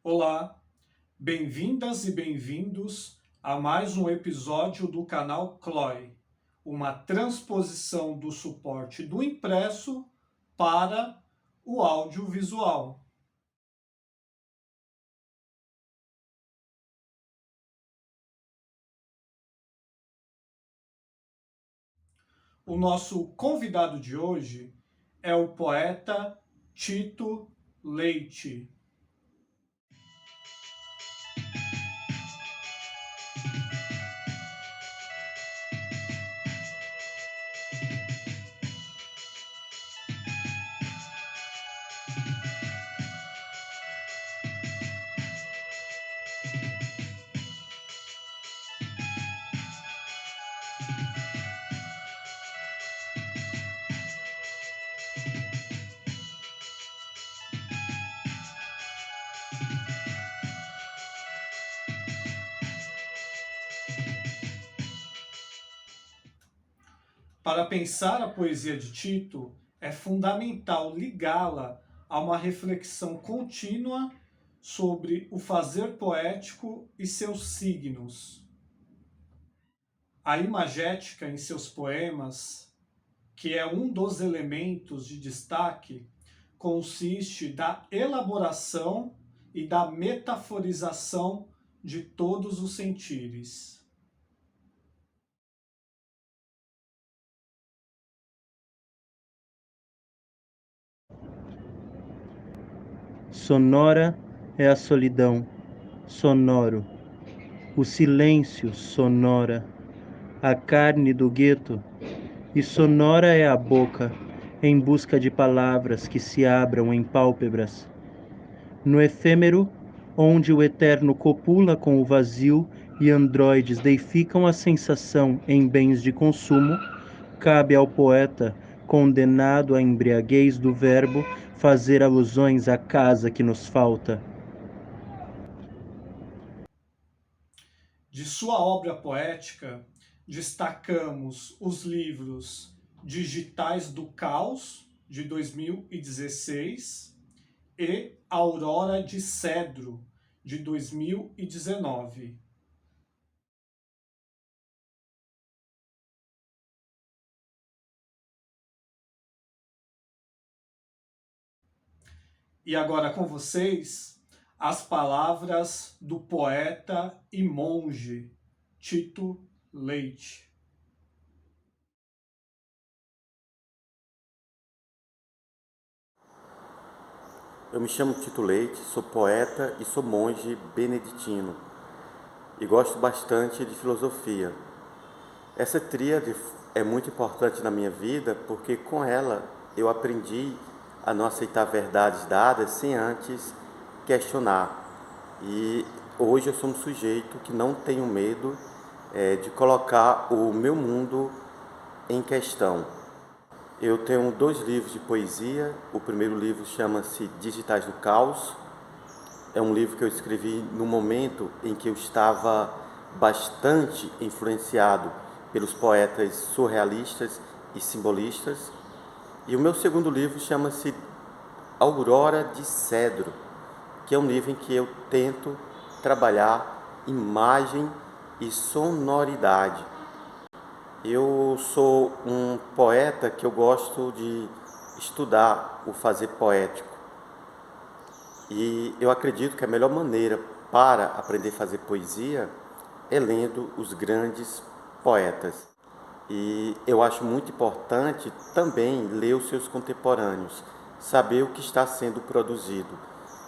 Olá, bem-vindas e bem-vindos a mais um episódio do canal CLOI, uma transposição do suporte do impresso para o audiovisual. O nosso convidado de hoje é o poeta Tito Leite. Para pensar a poesia de Tito, é fundamental ligá-la a uma reflexão contínua sobre o fazer poético e seus signos. A imagética em seus poemas, que é um dos elementos de destaque, consiste da elaboração e da metaforização de todos os sentires. Sonora é a solidão, sonoro. O silêncio sonora, a carne do gueto, e sonora é a boca, em busca de palavras que se abram em pálpebras. No efêmero, onde o eterno copula com o vazio e androides deificam a sensação em bens de consumo, cabe ao poeta, condenado à embriaguez do verbo, fazer alusões à casa que nos falta. De sua obra poética, destacamos os livros Digitais do Caos, de 2016, e Aurora de Cedro, de 2019. E agora com vocês, as palavras do poeta e monge Tito Leite. Eu me chamo Tito Leite, sou poeta e sou monge beneditino e gosto bastante de filosofia. Essa tríade é muito importante na minha vida porque com ela eu aprendi a não aceitar verdades dadas sem antes questionar. E hoje eu sou um sujeito que não tenho medo de colocar o meu mundo em questão. Eu tenho 2 livros de poesia. O primeiro livro chama-se Digitais do Caos. É um livro que eu escrevi no momento em que eu estava bastante influenciado pelos poetas surrealistas e simbolistas. E o meu segundo livro chama-se Aurora de Cedro, que é um livro em que eu tento trabalhar imagem e sonoridade. Eu sou um poeta que eu gosto de estudar o fazer poético. E eu acredito que a melhor maneira para aprender a fazer poesia é lendo os grandes poetas. E eu acho muito importante também ler os seus contemporâneos, saber o que está sendo produzido.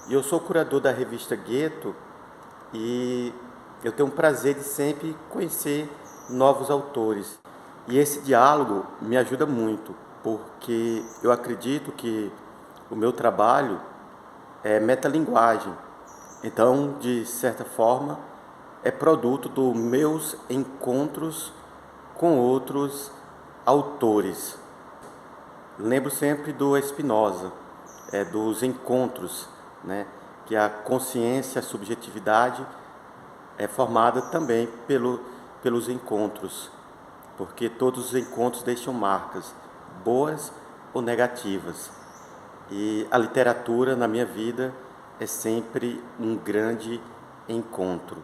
E eu sou curador da revista Gueto e eu tenho o prazer de sempre conhecer novos autores. E esse diálogo me ajuda muito, porque eu acredito que o meu trabalho é metalinguagem. Então, de certa forma, é produto dos meus encontros com outros autores. Lembro sempre do Spinoza, dos encontros, né? Que a consciência, a subjetividade é formada também pelos encontros. porque todos os encontros deixam marcas, boas ou negativas. E a literatura, na minha vida, é sempre um grande encontro.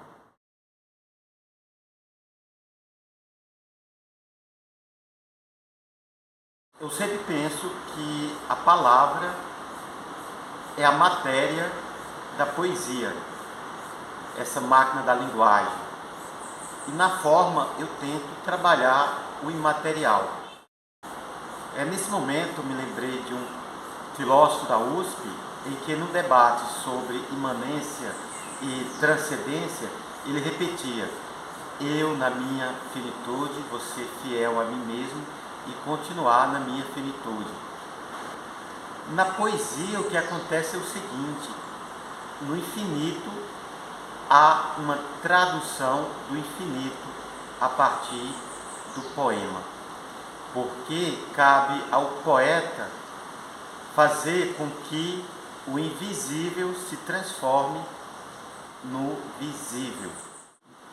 Eu sempre penso que a palavra é a matéria da poesia, essa máquina da linguagem. E na forma eu tento trabalhar o imaterial. Nesse momento eu me lembrei de um filósofo da USP, em que no debate sobre imanência e transcendência, ele repetia: eu na minha finitude, você fiel a mim mesmo e continuar na minha finitude. Na poesia o que acontece é o seguinte: no infinito há uma tradução do infinito a partir do poema, porque cabe ao poeta fazer com que o invisível se transforme no visível.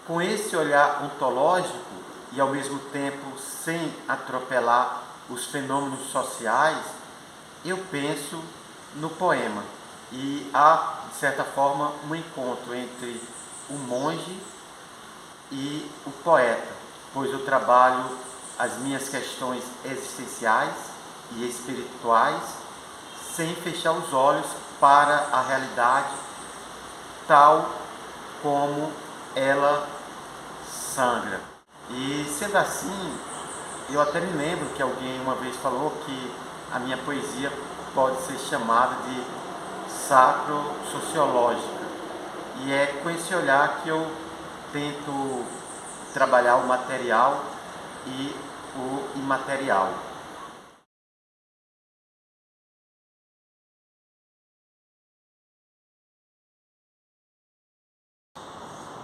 Com esse olhar ontológico e ao mesmo tempo sem atropelar os fenômenos sociais, eu penso no poema. E há, de certa forma, um encontro entre o monge e o poeta, pois eu trabalho as minhas questões existenciais e espirituais sem fechar os olhos para a realidade tal como ela sangra. E sendo assim, eu até me lembro que alguém uma vez falou que a minha poesia pode ser chamada de sacro-sociológica. E é com esse olhar que eu tento trabalhar o material e o imaterial.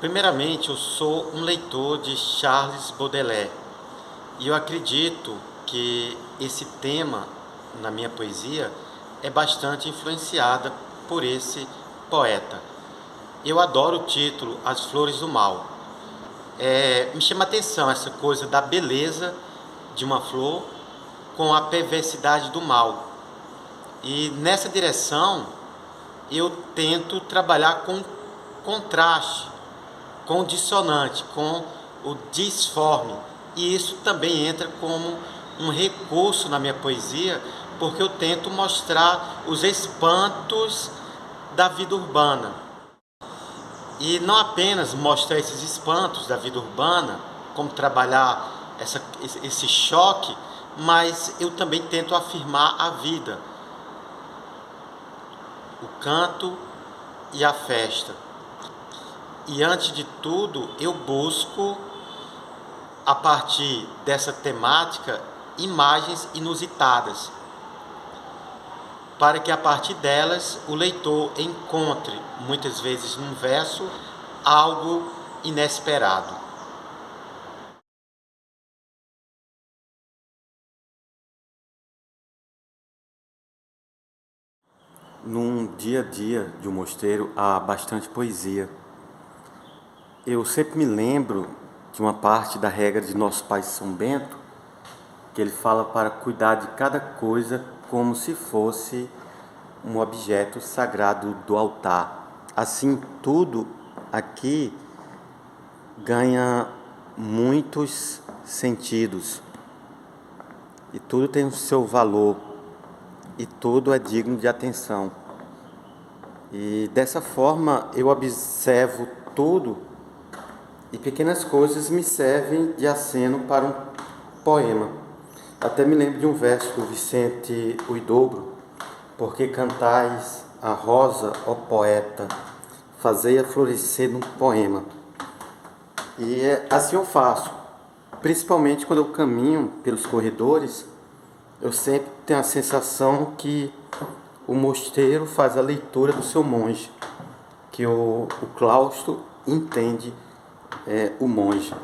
Primeiramente, eu sou um leitor de Charles Baudelaire e eu acredito que esse tema na minha poesia é bastante influenciada por esse poeta. Eu adoro o título As Flores do Mal. Me chama a atenção essa coisa da beleza de uma flor com a perversidade do mal. E nessa direção eu tento trabalhar com contraste, com o dissonante, com o disforme. E isso também entra como um recurso na minha poesia, porque eu tento mostrar os espantos da vida urbana. E não apenas mostrar esses espantos da vida urbana, como trabalhar esse choque, mas eu também tento afirmar a vida, o canto e a festa. E antes de tudo, eu busco, a partir dessa temática, imagens inusitadas, para que a partir delas o leitor encontre, muitas vezes num verso, algo inesperado. Num dia a dia de um mosteiro há bastante poesia. Eu sempre me lembro de uma parte da regra de Nosso Pai São Bento, que ele fala para cuidar de cada coisa como se fosse um objeto sagrado do altar. Assim, tudo aqui ganha muitos sentidos e tudo tem o seu valor e tudo é digno de atenção. E dessa forma eu observo tudo e pequenas coisas me servem de aceno para um poema. Até me lembro de um verso do Vicente Huidobro: porque cantais a rosa, ó poeta, fazei-a florescer num poema. E assim eu faço, principalmente quando eu caminho pelos corredores, eu sempre tenho a sensação que o mosteiro faz a leitura do seu monge, que o claustro entende o monge.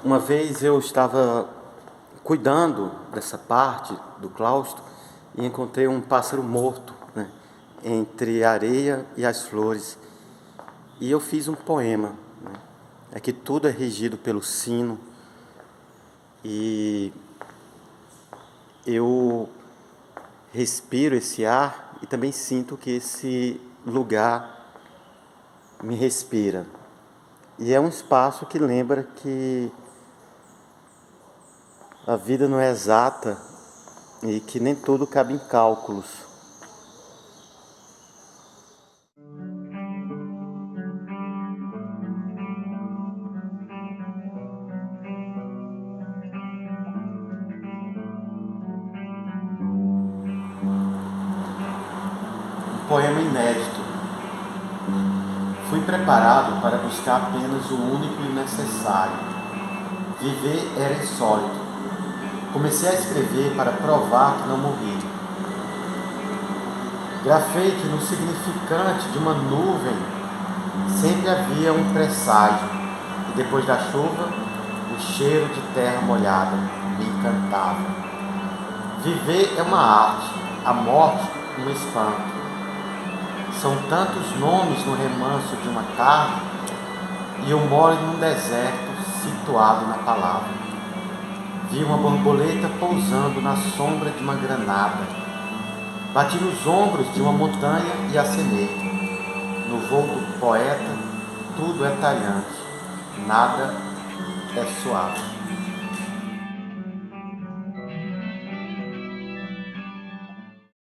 Uma vez eu estava cuidando dessa parte do claustro e encontrei um pássaro morto, né, entre a areia e as flores. E eu fiz um poema, né, que tudo é regido pelo sino, e eu respiro esse ar e também sinto que esse lugar me respira. E é um espaço que lembra que a vida não é exata e que nem tudo cabe em cálculos. Um poema inédito. Fui preparado para buscar apenas o único e o necessário. Viver era insólito. Comecei a escrever para provar que não morri. Grafei que no significante de uma nuvem sempre havia um presságio, e depois da chuva, o cheiro de terra molhada me encantava. Viver é uma arte, a morte um espanto. São tantos nomes no remanso de uma tarde, e eu moro num deserto situado na palavra. Vi uma borboleta pousando na sombra de uma granada. Bati nos ombros de uma montanha e acenei. No voo do poeta, tudo é talhante, nada é suave.